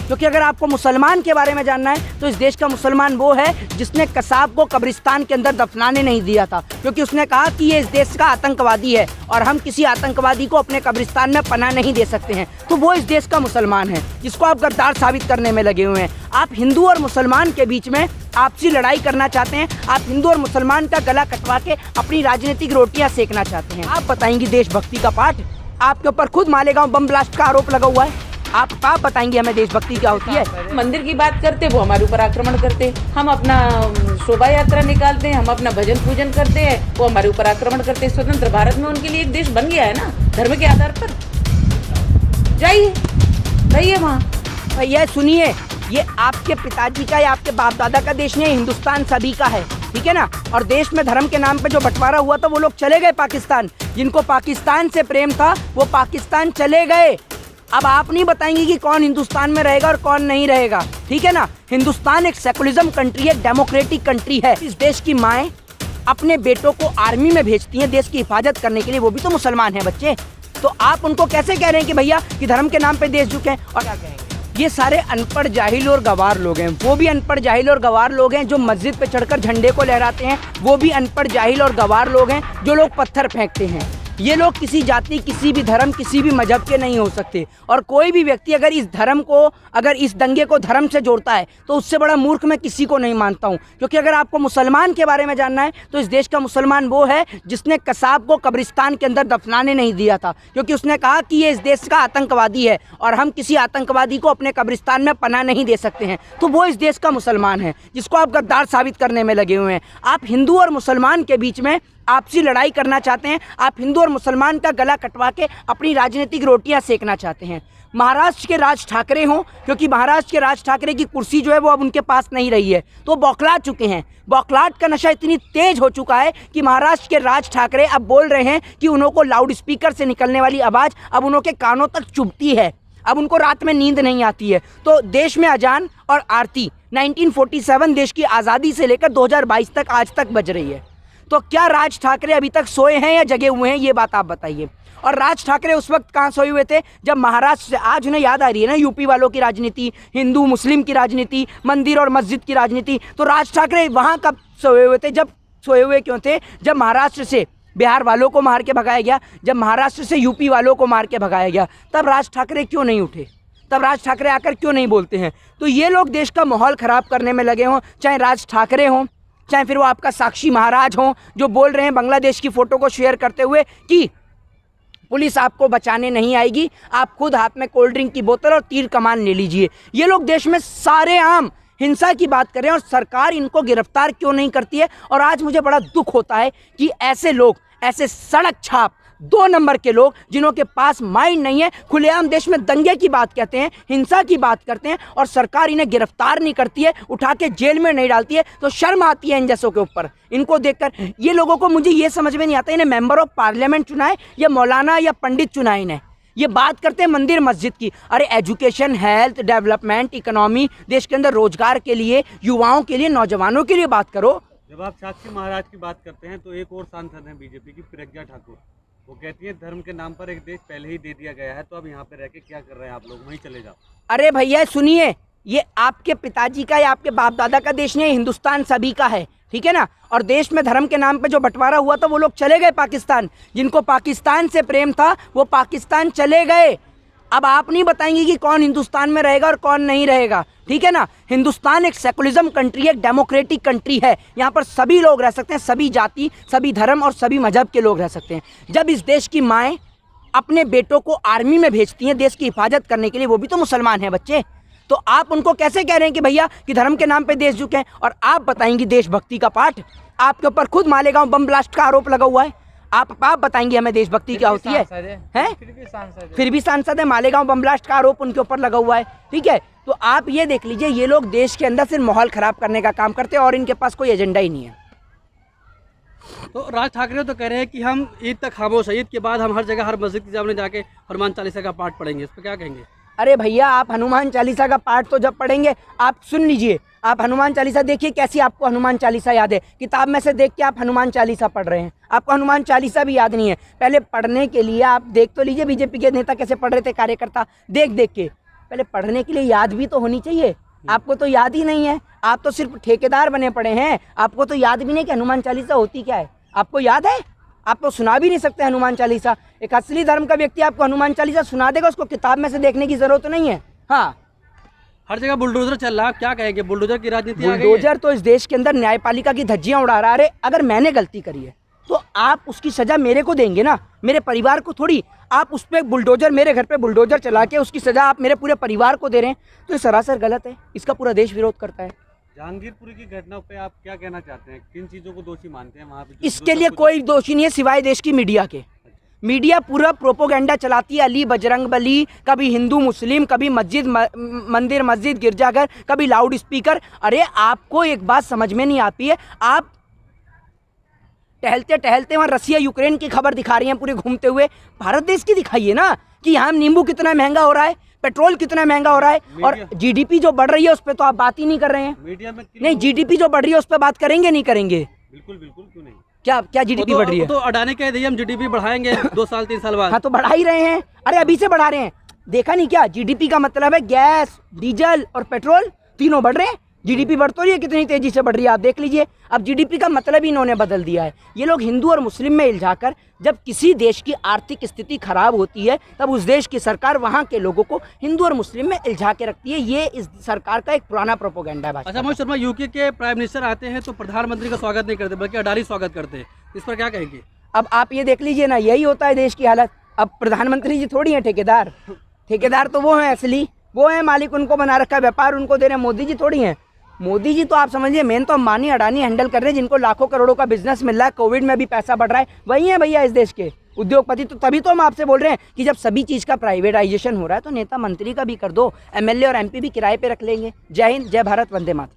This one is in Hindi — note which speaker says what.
Speaker 1: क्योंकि अगर आपको मुसलमान के बारे में जानना है तो इस देश का मुसलमान वो है जिसने कसाब को कब्रिस्तान के अंदर दफनाने नहीं दिया था, क्योंकि उसने कहा कि ये इस देश का आतंकवादी है और हम किसी आतंकवादी को अपने कब्रिस्तान में पनाह नहीं दे सकते हैं। तो वो इस देश का मुसलमान है जिसको आप गद्दार साबित करने में लगे हुए हैं। आप हिंदू और मुसलमान के बीच में आपसी लड़ाई करना चाहते हैं, आप हिंदू और मुसलमान का गला कटवा के अपनी राजनीतिक रोटियां सेकना चाहते हैं। आप बताएंगे देशभक्ति का पाठ? आपके ऊपर खुद मालेगांव बम ब्लास्ट का आरोप लगा हुआ है। आप बताएंगे हमें देशभक्ति क्या होती है?
Speaker 2: मंदिर की बात करते वो हमारे ऊपर आक्रमण करते, हम अपना शोभा यात्रा निकालते हैं, हम अपना भजन पूजन करते हैं, वो हमारे ऊपर आक्रमण करते हैं। स्वतंत्र भारत में उनके लिए एक देश बन गया है ना धर्म के आधार पर। जाइए रहिए वहाँ।
Speaker 1: भैया सुनिए, ये आपके पिताजी का या आपके बाप दादा का देश नहीं, हिंदुस्तान सभी का है, ठीक है ना। और देश में धर्म के नाम पे जो बंटवारा हुआ था वो लोग चले गए पाकिस्तान। जिनको पाकिस्तान से प्रेम था वो पाकिस्तान चले गए। अब आप नहीं बताएंगे कि कौन हिंदुस्तान में रहेगा और कौन नहीं रहेगा, ठीक है ना। हिंदुस्तान एक सेकुलरिज्म कंट्री है, डेमोक्रेटिक कंट्री है। इस देश की माएँ अपने बेटों को आर्मी में भेजती हैं देश की हिफाजत करने के लिए, वो भी तो मुसलमान हैं बच्चे। तो आप उनको कैसे कह रहे हैं कि भैया कि धर्म के नाम पे देश झुके हैं? और क्या कहेंगे? ये सारे अनपढ़ जाहिल और गवार लोग हैं। वो भी अनपढ़ जाहिल और गवार लोग हैं जो मस्जिद पे चढ़कर झंडे को लहराते हैं। वो भी अनपढ़ जाहिल और गवार लोग हैं जो लोग पत्थर फेंकते हैं। ये लोग किसी जाति, किसी भी धर्म, किसी भी मजहब के नहीं हो सकते। और कोई भी व्यक्ति अगर इस धर्म को, अगर इस दंगे को धर्म से जोड़ता है तो उससे बड़ा मूर्ख मैं किसी को नहीं मानता हूँ। क्योंकि अगर आपको मुसलमान के बारे में जानना है तो इस देश का मुसलमान वो है जिसने कसाब को कब्रिस्तान के अंदर दफनाने नहीं दिया था, क्योंकि उसने कहा कि ये इस देश का आतंकवादी है और हम किसी आतंकवादी को अपने कब्रिस्तान में पनाह नहीं दे सकते हैं। तो वो इस देश का मुसलमान है जिसको आप गद्दार साबित करने में लगे हुए हैं। आप हिंदू और मुसलमान के बीच में आपसी लड़ाई करना चाहते हैं, आप हिंदू और मुसलमान का गला कटवा के अपनी राजनीतिक रोटियां सेकना चाहते हैं। महाराष्ट्र के राज ठाकरे हों, क्योंकि महाराष्ट्र के राज ठाकरे की कुर्सी जो है वो अब उनके पास नहीं रही है, तो बौखला चुके हैं। बौखलाहट का नशा इतनी तेज हो चुका है कि महाराष्ट्र के राज ठाकरे अब बोल रहे हैं कि उन्हों को लाउड स्पीकर से निकलने वाली आवाज़ अब उन्हों के कानों तक चुभती है, अब उनको रात में नींद नहीं आती है। तो देश में अजान और आरती 1947 देश की आज़ादी से लेकर 2022 तक आज तक बज रही है। तो क्या राज ठाकरे अभी तक सोए हैं या जगे हुए हैं, ये बात आप बताइए। और राज ठाकरे उस वक्त कहाँ सोए हुए थे जब महाराष्ट्र से, आज उन्हें याद आ रही है ना यूपी वालों की राजनीति, हिंदू मुस्लिम की राजनीति, मंदिर और मस्जिद की राजनीति। तो राज ठाकरे वहाँ कब सोए हुए थे? जब सोए हुए क्यों थे? जब महाराष्ट्र से बिहार वालों को मार के भगाया गया, जब महाराष्ट्र से यूपी वालों को मार के भगाया गया, तब राज ठाकरे क्यों नहीं उठे? तब राज ठाकरे आकर क्यों नहीं बोलते हैं? तो ये लोग देश का माहौल ख़राब करने में लगे हों, चाहे राज ठाकरे हों, चाहे फिर वो आपका साक्षी महाराज हों जो बोल रहे हैं बांग्लादेश की फ़ोटो को शेयर करते हुए कि पुलिस आपको बचाने नहीं आएगी, आप खुद हाथ में कोल्ड ड्रिंक की बोतल और तीर कमान ले लीजिए। ये लोग देश में सारे आम हिंसा की बात कर रहे हैं और सरकार इनको गिरफ्तार क्यों नहीं करती है? और आज मुझे बड़ा दुख होता है कि ऐसे लोग, ऐसे सड़क छाप 2 नंबर के लोग जिन्हों के पास माइंड नहीं है, खुलेआम देश में दंगे की बात कहते हैं, हिंसा की बात करते हैं और सरकार इन्हें गिरफ्तार नहीं करती है, उठा के जेल में नहीं डालती है, तो शर्म आती है इन जैसों के ऊपर। इनको देखकर ये लोगों को, मुझे ये समझ में नहीं आता इन्हें मेंबर ऑफ पार्लियामेंट चुनाए या मौलाना या पंडित चुनाए इन्हें। ये बात करते हैं मंदिर मस्जिद की। अरे एजुकेशन, हेल्थ, डेवलपमेंट, इकोनॉमी, देश के अंदर रोजगार के लिए, युवाओं के लिए, नौजवानों के लिए बात करो।
Speaker 3: जब आप साक्षी महाराज की बात करते हैं तो एक और सांसद हैं बीजेपी की, प्रज्ञा ठाकुर, वो कहती है धर्म के नाम पर एक देश पहले ही दे दिया गया है, तो अब यहाँ पे रह के क्या कर रहे हैं आप लोग, वहीं चले जाओ।
Speaker 1: अरे भैया सुनिए, ये आपके पिताजी का या आपके बाप दादा का देश नहीं, हिंदुस्तान सभी का है, ठीक है ना। और देश में धर्म के नाम पे जो बंटवारा हुआ था वो लोग चले गए पाकिस्तान। जिनको पाकिस्तान से प्रेम था वो पाकिस्तान चले गए। अब आप नहीं बताएंगे कि कौन हिंदुस्तान में रहेगा और कौन नहीं रहेगा, ठीक है ना। हिंदुस्तान एक सेकुलरिज्म कंट्री है, डेमोक्रेटिक कंट्री है। यहाँ पर सभी लोग रह सकते हैं, सभी जाति, सभी धर्म और सभी मजहब के लोग रह सकते हैं। जब इस देश की माएँ अपने बेटों को आर्मी में भेजती हैं देश की हिफाजत करने के लिए, वो भी तो मुसलमान हैं बच्चे। तो आप उनको कैसे कह रहे हैं कि भैया कि धर्म के नाम पे देश झुके हैं? और आप बताएंगे देशभक्ति का पाठ? आपके ऊपर खुद मालेगांव बम ब्लास्ट का आरोप लगा हुआ है। आप बताएंगे हमें देशभक्ति क्या होती है? हैं? फिर भी सांसद है। मालेगांव बम ब्लास्ट का आरोप उनके ऊपर लगा हुआ है, ठीक है। तो आप ये देख लीजिए, ये लोग देश के अंदर सिर्फ माहौल खराब करने का काम करते हैं और इनके पास कोई एजेंडा ही नहीं है।
Speaker 4: तो राज ठाकरे तो कह रहे हैं कि हम ईद तक खामोश है, ईद के बाद हम हर जगह, हर मस्जिद के सामने जाके हनुमान चालीसा का पाठ पढ़ेंगे। इस पर क्या कहेंगे?
Speaker 1: अरे भैया, आप हनुमान चालीसा का पाठ तो जब पढ़ेंगे, आप सुन लीजिए, आप हनुमान चालीसा देखिए कैसी आपको हनुमान चालीसा याद है। किताब में से देख के आप हनुमान चालीसा पढ़ रहे हैं, आपको हनुमान चालीसा भी याद नहीं है। पहले पढ़ने के लिए आप देख तो लीजिए बीजेपी के नेता कैसे पढ़ रहे थे, कार्यकर्ता देख देख के। पहले पढ़ने के लिए याद भी तो होनी चाहिए। आपको तो याद ही नहीं है, आप तो सिर्फ ठेकेदार बने पड़े हैं। आपको तो याद भी नहीं कि हनुमान चालीसा होती क्या है। आपको याद है? आप तो सुना भी नहीं सकते हनुमान चालीसा। एक असली धर्म का व्यक्ति आपको हनुमान चालीसा सुना देगा, उसको किताब में से देखने की जरूरत नहीं है। हाँ,
Speaker 4: हर जगह बुलडोजर चल रहा है, आप क्या कहेंगे? बुलडोजर की राजनीति आ गई है?
Speaker 1: बुलडोजर तो इस देश के अंदर न्यायपालिका की धज्जियां उड़ा रहा है। अरे अगर मैंने गलती करी है तो आप उसकी सजा मेरे को देंगे ना, मेरे परिवार को थोड़ी। आप उस पर बुलडोजर, मेरे घर पे बुलडोजर चला के उसकी सजा आप मेरे पूरे परिवार को दे रहे हैं, तो ये सरासर गलत है। इसका पूरा देश विरोध करता है।
Speaker 3: जहांगीरपुरी की घटना पे आप क्या कहना चाहते हैं? किन चीज़ों को दोषी मानते हैं वहाँ पे?
Speaker 1: इसके लिए कोई दोषी नहीं है सिवाय देश की मीडिया के। मीडिया पूरा प्रोपोगेंडा चलाती है, अली बजरंग बली, कभी हिंदू मुस्लिम, कभी मस्जिद मंदिर मस्जिद गिरजाघर, कभी लाउड स्पीकर। अरे आपको एक बात समझ में नहीं आती है, आप टहलते टहलते वहाँ रसिया यूक्रेन की खबर दिखा रही हैं पूरे घूमते हुए। भारत देश की दिखाइए ना कि यहाँ नींबू कितना महंगा हो रहा है, पेट्रोल कितना महंगा हो रहा है, और जीडीपी जो बढ़ रही है उस पर तो आप बात ही नहीं कर रहे हैं।
Speaker 3: मीडिया में
Speaker 1: नहीं, जीडीपी जो बढ़ रही है उस पर बात करेंगे नहीं करेंगे?
Speaker 3: बिल्कुल बिल्कुल, क्यों नहीं?
Speaker 1: क्या जीडीपी बढ़ रही है?
Speaker 4: तो अडानी कह दिए हम जीडीपी बढ़ाएंगे 2 साल 3 साल बाद।
Speaker 1: हाँ तो बढ़ा ही रहे हैं। अरे अभी से बढ़ा रहे हैं, देखा नहीं क्या? जीडीपी का मतलब है गैस, डीजल और पेट्रोल, तीनों बढ़ रहे हैं। जीडीपी बढ़ तो रही है, कितनी तेजी से बढ़ रही है आप देख लीजिए। अब जीडीपी का मतलब ही इन्होंने बदल दिया है। ये लोग हिंदू और मुस्लिम में इल्झाकर, जब किसी देश की आर्थिक स्थिति खराब होती है तब उस देश की सरकार वहाँ के लोगों को हिंदू और मुस्लिम में इल्झा के रखती है। ये इस सरकार का एक पुराना प्रोपोगेंडा है।
Speaker 4: अच्छा मोहित शर्मा, यूके के प्राइम मिनिस्टर आते हैं तो प्रधानमंत्री का स्वागत नहीं करते बल्कि अडानी स्वागत करते हैं, इस पर क्या कहेंगे?
Speaker 1: अब आप ये देख लीजिए ना, यही होता है देश की हालत। अब प्रधानमंत्री जी थोड़ी हैं ठेकेदार, ठेकेदार तो वो हैं असली, वो हैं मालिक, उनको बना रखा है, व्यापार उनको दे रहे हैं। मोदी जी थोड़ी हैं। मोदी जी तो आप समझिए मेन तो अंबानी अडानी हैंडल कर रहे हैं, जिनको लाखों करोड़ों का बिजनेस मिल रहा है, कोविड में भी पैसा बढ़ रहा है, वही है भैया इस देश के उद्योगपति। तो तभी तो हम आपसे बोल रहे हैं कि जब सभी चीज़ का प्राइवेटाइजेशन हो रहा है तो नेता मंत्री का भी कर दो, एमएलए और एमपी भी किराए पे रख लेंगे। जय हिंद, जय भारत, वंदे मातरम।